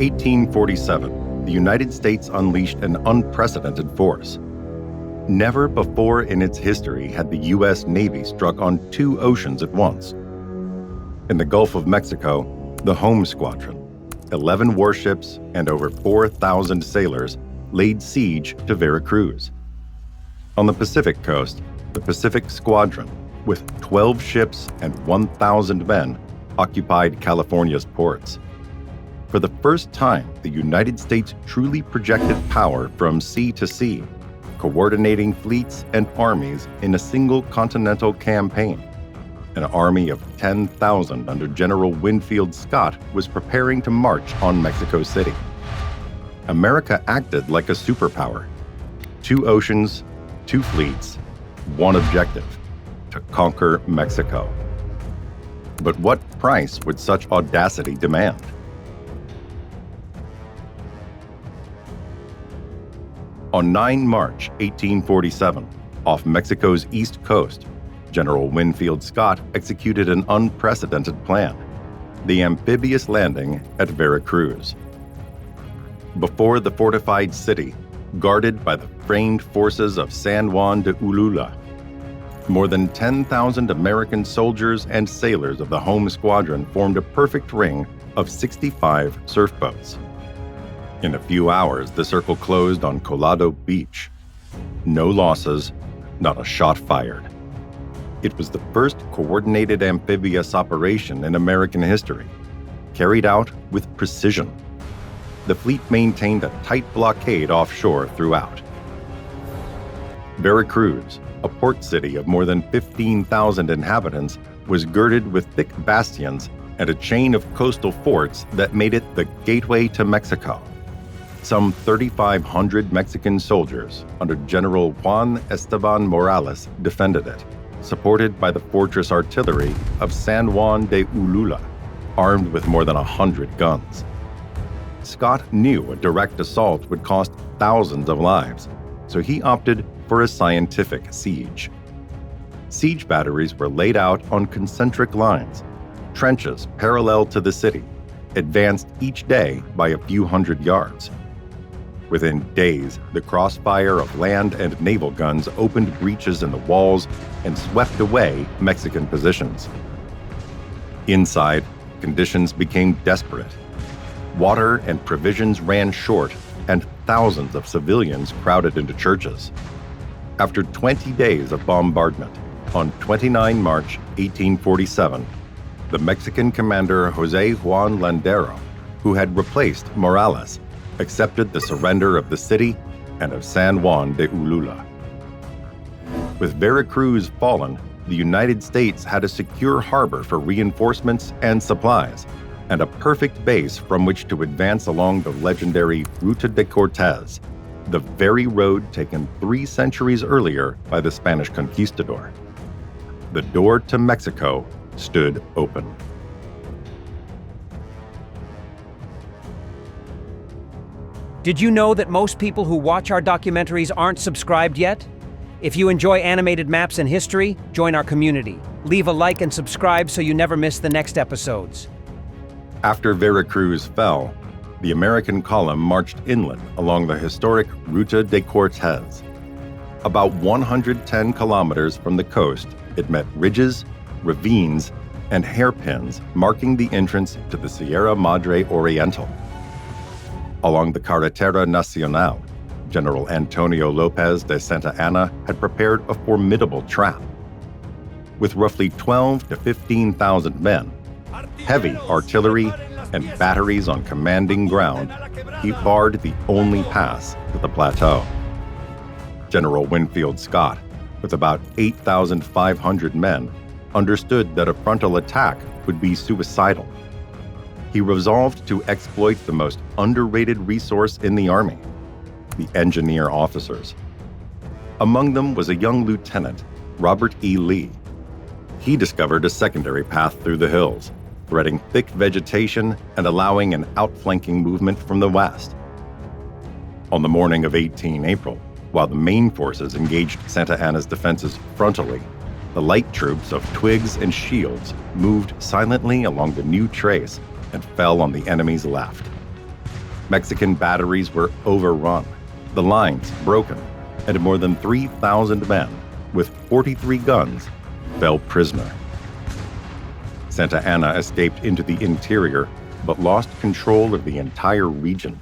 1847, the United States unleashed an unprecedented force. Never before in its history had the U.S. Navy struck on two oceans at once. In the Gulf of Mexico, the Home Squadron, 11 warships and over 4,000 sailors, laid siege to Veracruz. On the Pacific coast, the Pacific Squadron, with 12 ships and 1,000 men, occupied California's ports. For the first time, the United States truly projected power from sea to sea, coordinating fleets and armies in a single continental campaign. An army of 10,000 under General Winfield Scott was preparing to march on Mexico City. America acted like a superpower. 2 oceans, 2 fleets, 1 objective: to conquer Mexico. But what price would such audacity demand? On 9 March 1847, off Mexico's east coast, General Winfield Scott executed an unprecedented plan: the amphibious landing at Veracruz. Before the fortified city, guarded by the framed forces of San Juan de Ulula, more than 10,000 American soldiers and sailors of the Home Squadron formed a perfect ring of 65 surf boats. In a few hours, the circle closed on Colado Beach. No losses, not a shot fired. It was the first coordinated amphibious operation in American history, carried out with precision. The fleet maintained a tight blockade offshore throughout. Veracruz, a port city of more than 15,000 inhabitants, was girded with thick bastions and a chain of coastal forts that made it the gateway to Mexico. Some 3,500 Mexican soldiers under General Juan Esteban Morales defended it, supported by the fortress artillery of San Juan de Ulula, armed with more than 100 guns. Scott knew a direct assault would cost thousands of lives, so he opted for a scientific siege. Siege batteries were laid out on concentric lines, trenches parallel to the city, advanced each day by a few hundred yards. Within days, the crossfire of land and naval guns opened breaches in the walls and swept away Mexican positions. Inside, conditions became desperate. Water and provisions ran short, and thousands of civilians crowded into churches. After 20 days of bombardment, on 29 March 1847, the Mexican commander Jose Juan Landero, who had replaced Morales, accepted the surrender of the city and of San Juan de Ulula. With Veracruz fallen, the United States had a secure harbor for reinforcements and supplies, and a perfect base from which to advance along the legendary Ruta de Cortés, the very road taken 3 centuries earlier by the Spanish conquistador. The door to Mexico stood open. Did you know that most people who watch our documentaries aren't subscribed yet? If you enjoy animated maps and history, join our community. Leave a like and subscribe so you never miss the next episodes. After Veracruz fell, the American column marched inland along the historic Ruta de Cortés. About 110 kilometers from the coast, it met ridges, ravines, and hairpins marking the entrance to the Sierra Madre Oriental. Along the Carretera Nacional, General Antonio Lopez de Santa Anna had prepared a formidable trap. With roughly 12 to 15,000 men, heavy artillery, and batteries on commanding ground, he barred the only pass to the plateau. General Winfield Scott, with about 8,500 men, understood that a frontal attack would be suicidal. He resolved to exploit the most underrated resource in the Army: the engineer officers. Among them was a young lieutenant, Robert E. Lee. He discovered a secondary path through the hills, threading thick vegetation and allowing an outflanking movement from the west. On the morning of 18 April, while the main forces engaged Santa Anna's defenses frontally, the light troops of Twigs and Shields moved silently along the new trace and fell on the enemy's left. Mexican batteries were overrun, the lines broken, and more than 3,000 men, with 43 guns, fell prisoner. Santa Anna escaped into the interior, but lost control of the entire region.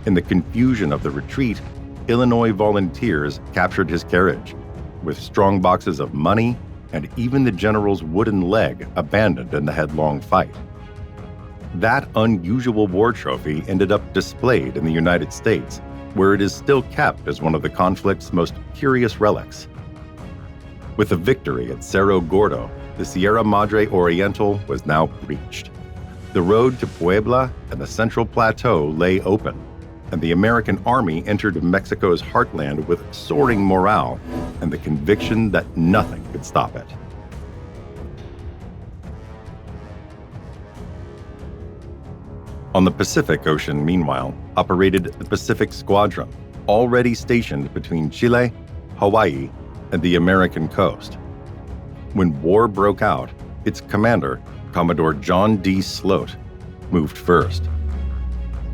In the confusion of the retreat, Illinois volunteers captured his carriage, with strong boxes of money and even the general's wooden leg abandoned in the headlong fight. That unusual war trophy ended up displayed in the United States, where it is still kept as one of the conflict's most curious relics. With a victory at Cerro Gordo, the Sierra Madre Oriental was now breached. The road to Puebla and the Central Plateau lay open, and the American army entered Mexico's heartland with soaring morale and the conviction that nothing could stop it. On the Pacific Ocean, meanwhile, operated the Pacific Squadron, already stationed between Chile, Hawaii, and the American coast. When war broke out, its commander, Commodore John D. Sloat, moved first.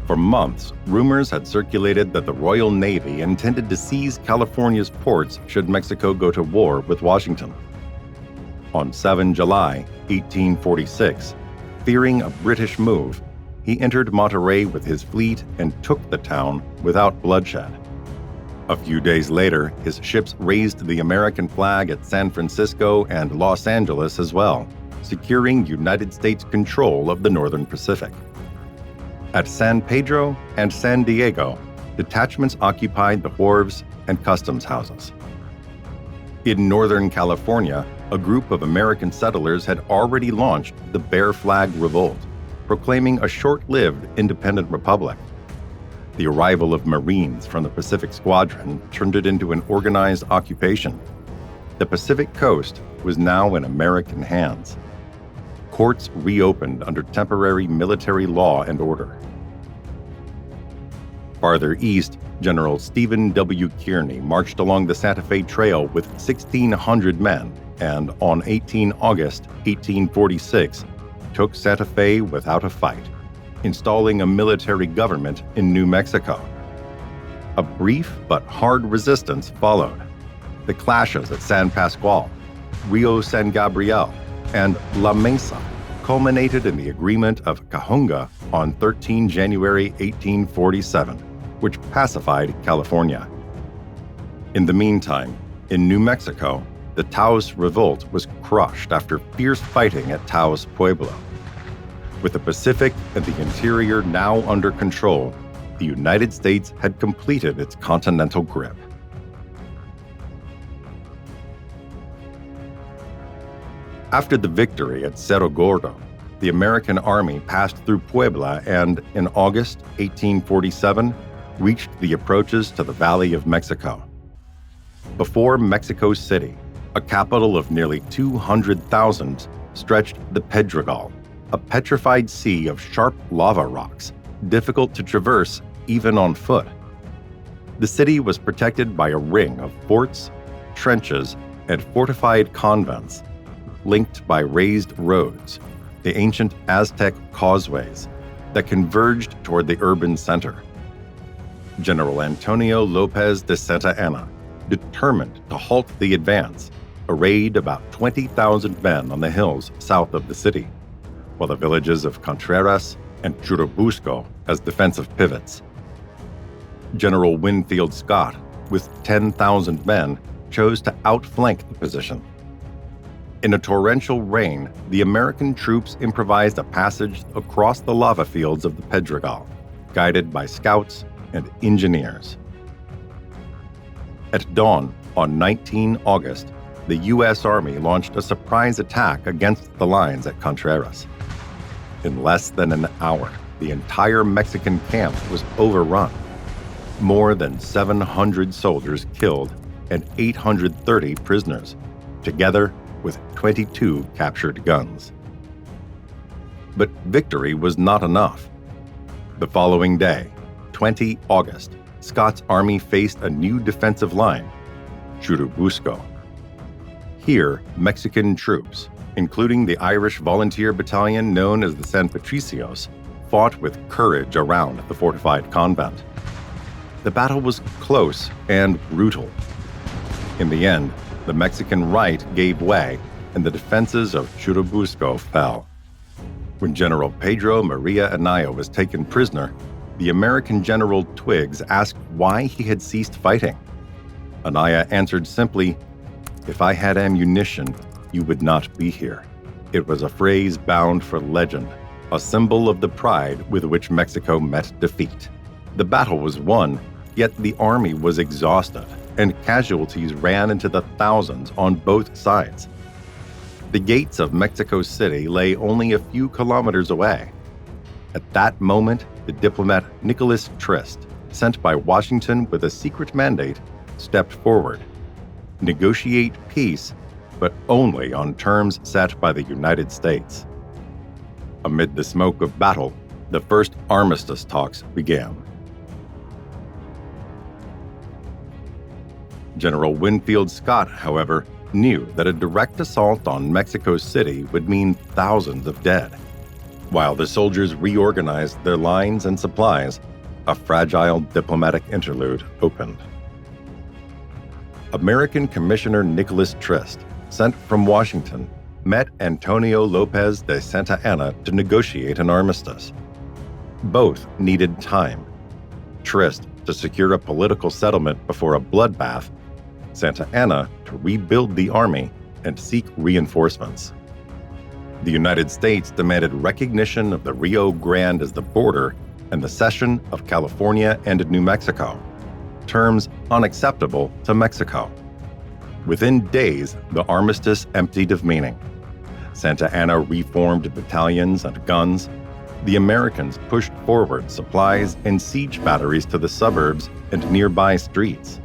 For months, rumors had circulated that the Royal Navy intended to seize California's ports should Mexico go to war with Washington. On 7 July 1846, fearing a British move, he entered Monterey with his fleet and took the town without bloodshed. A few days later, his ships raised the American flag at San Francisco and Los Angeles as well, securing United States control of the Northern Pacific. At San Pedro and San Diego, detachments occupied the wharves and customs houses. In Northern California, a group of American settlers had already launched the Bear Flag Revolt, proclaiming a short-lived independent republic. The arrival of Marines from the Pacific Squadron turned it into an organized occupation. The Pacific coast was now in American hands. Courts reopened under temporary military law and order. Farther east, General Stephen W. Kearny marched along the Santa Fe Trail with 1,600 men and, on 18 August 1846, took Santa Fe without a fight, installing a military government in New Mexico. A brief but hard resistance followed. The clashes at San Pascual, Rio San Gabriel, and La Mesa culminated in the Agreement of Cajunga on 13 January 1847, which pacified California. In the meantime, in New Mexico, the Taos Revolt was crushed after fierce fighting at Taos Pueblo. With the Pacific and the interior now under control, the United States had completed its continental grip. After the victory at Cerro Gordo, the American army passed through Puebla and, in August 1847, reached the approaches to the Valley of Mexico. Before Mexico City, a capital of nearly 200,000, stretched the Pedregal, a petrified sea of sharp lava rocks, difficult to traverse even on foot. The city was protected by a ring of forts, trenches, and fortified convents, linked by raised roads, the ancient Aztec causeways that converged toward the urban center. General Antonio Lopez de Santa Anna, determined to halt the advance, arrayed about 20,000 men on the hills south of the city, while the villages of Contreras and Churubusco as defensive pivots. General Winfield Scott, with 10,000 men, chose to outflank the position. In a torrential rain, the American troops improvised a passage across the lava fields of the Pedregal, guided by scouts and engineers. At dawn on 19 August, the U.S. Army launched a surprise attack against the lines at Contreras. In less than an hour, the entire Mexican camp was overrun. More than 700 soldiers killed and 830 prisoners, together with 22 captured guns. But victory was not enough. The following day, 20 August, Scott's army faced a new defensive line, Churubusco. Here, Mexican troops, including the Irish volunteer battalion known as the San Patricios, fought with courage around the fortified convent. The battle was close and brutal. In the end, the Mexican right gave way and the defenses of Churubusco fell. When General Pedro Maria Anaya was taken prisoner, the American General Twiggs asked why he had ceased fighting. Anaya answered simply, "If I had ammunition, you would not be here." It was a phrase bound for legend, a symbol of the pride with which Mexico met defeat. The battle was won, yet the army was exhausted, and casualties ran into the thousands on both sides. The gates of Mexico City lay only a few kilometers away. At that moment, the diplomat Nicholas Trist, sent by Washington with a secret mandate, stepped forward. Negotiate peace, but only on terms set by the United States. Amid the smoke of battle, the first armistice talks began. General Winfield Scott, however, knew that a direct assault on Mexico City would mean thousands of dead. While the soldiers reorganized their lines and supplies, a fragile diplomatic interlude opened. American Commissioner Nicholas Trist, sent from Washington, met Antonio Lopez de Santa Anna to negotiate an armistice. Both needed time. Trist to secure a political settlement before a bloodbath, Santa Anna to rebuild the army and seek reinforcements. The United States demanded recognition of the Rio Grande as the border and the cession of California and New Mexico, terms unacceptable to Mexico. Within days, the armistice emptied of meaning. Santa Anna reformed battalions and guns. The Americans pushed forward supplies and siege batteries to the suburbs and nearby streets.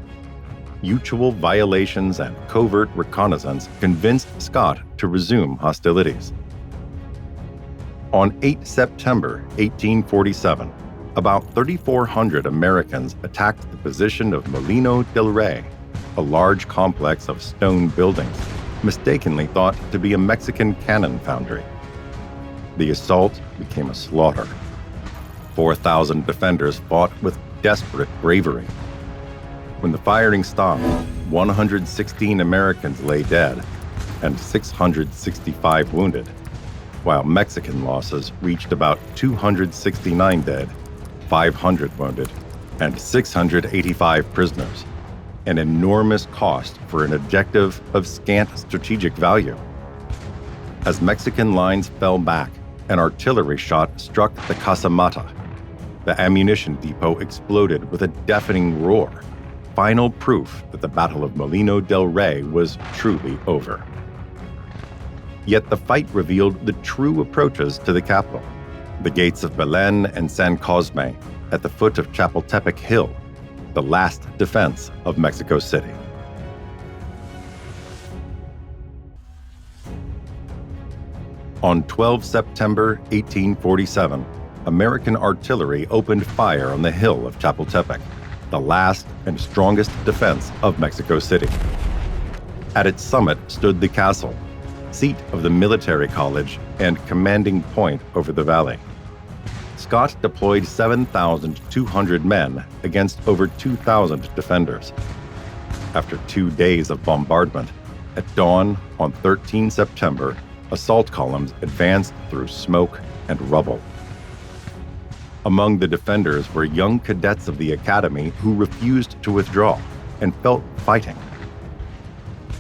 Mutual violations and covert reconnaissance convinced Scott to resume hostilities. On 8 September 1847, about 3,400 Americans attacked the position of Molino del Rey, a large complex of stone buildings, mistakenly thought to be a Mexican cannon foundry. The assault became a slaughter. 4,000 defenders fought with desperate bravery. When the firing stopped, 116 Americans lay dead and 665 wounded, while Mexican losses reached about 269 dead, 500 wounded, and 685 prisoners, an enormous cost for an objective of scant strategic value. As Mexican lines fell back, an artillery shot struck the Casamata. The ammunition depot exploded with a deafening roar, final proof that the Battle of Molino del Rey was truly over. Yet the fight revealed the true approaches to the capital, the gates of Belén and San Cosme at the foot of Chapultepec Hill, the last defense of Mexico City. On 12 September 1847, American artillery opened fire on the hill of Chapultepec, the last and strongest defense of Mexico City. At its summit stood the castle, seat of the military college and commanding point over the valley. Scott deployed 7,200 men against over 2,000 defenders. After 2 days of bombardment, at dawn on 13 September, assault columns advanced through smoke and rubble. Among the defenders were young cadets of the academy who refused to withdraw and felt fighting.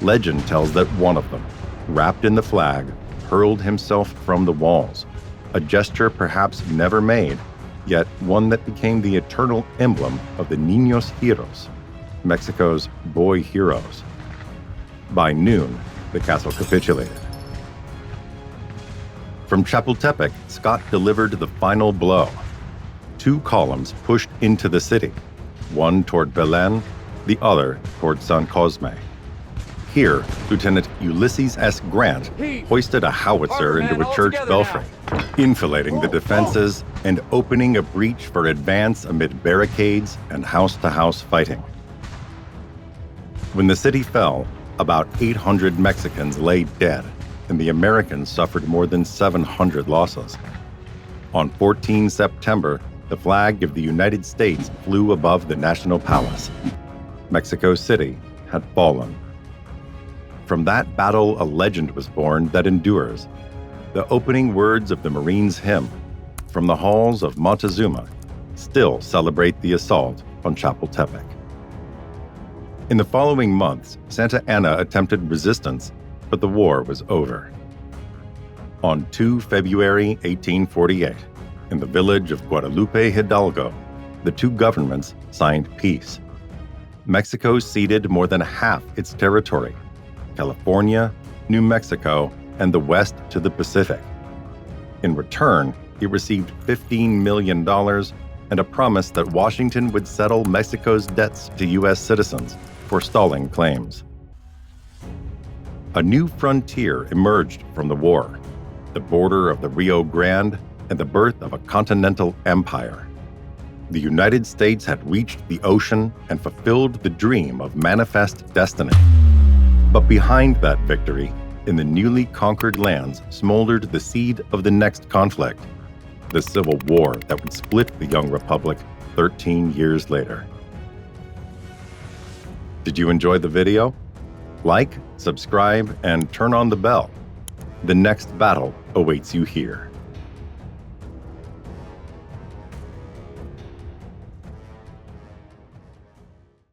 Legend tells that one of them, wrapped in the flag, hurled himself from the walls, a gesture perhaps never made, yet one that became the eternal emblem of the Niños Heroes, Mexico's boy heroes. By noon, the castle capitulated. From Chapultepec, Scott delivered the final blow. 2 columns pushed into the city, one toward Belén, the other toward San Cosme. Here, Lieutenant Ulysses S. Grant hoisted a howitzer into a church belfry, enfilading the defenses and opening a breach for advance amid barricades and house-to-house fighting. When the city fell, about 800 Mexicans lay dead, and the Americans suffered more than 700 losses. On 14 September, the flag of the United States flew above the National Palace. Mexico City had fallen. From that battle, a legend was born that endures. The opening words of the Marines' hymn, from the halls of Montezuma, still celebrate the assault on Chapultepec. In the following months, Santa Anna attempted resistance, but the war was over. On 2 February 1848, in the village of Guadalupe, Hidalgo, the two governments signed peace. Mexico ceded more than half its territory, California, New Mexico, and the west to the Pacific. In return, it received $15 million and a promise that Washington would settle Mexico's debts to U.S. citizens for stalling claims. A new frontier emerged from the war, the border of the Rio Grande and the birth of a continental empire. The United States had reached the ocean and fulfilled the dream of manifest destiny. But behind that victory, in the newly conquered lands, smoldered the seed of the next conflict, the Civil War that would split the young republic 13 years later. Did you enjoy the video? Like, subscribe, and turn on the bell. The next battle awaits you here.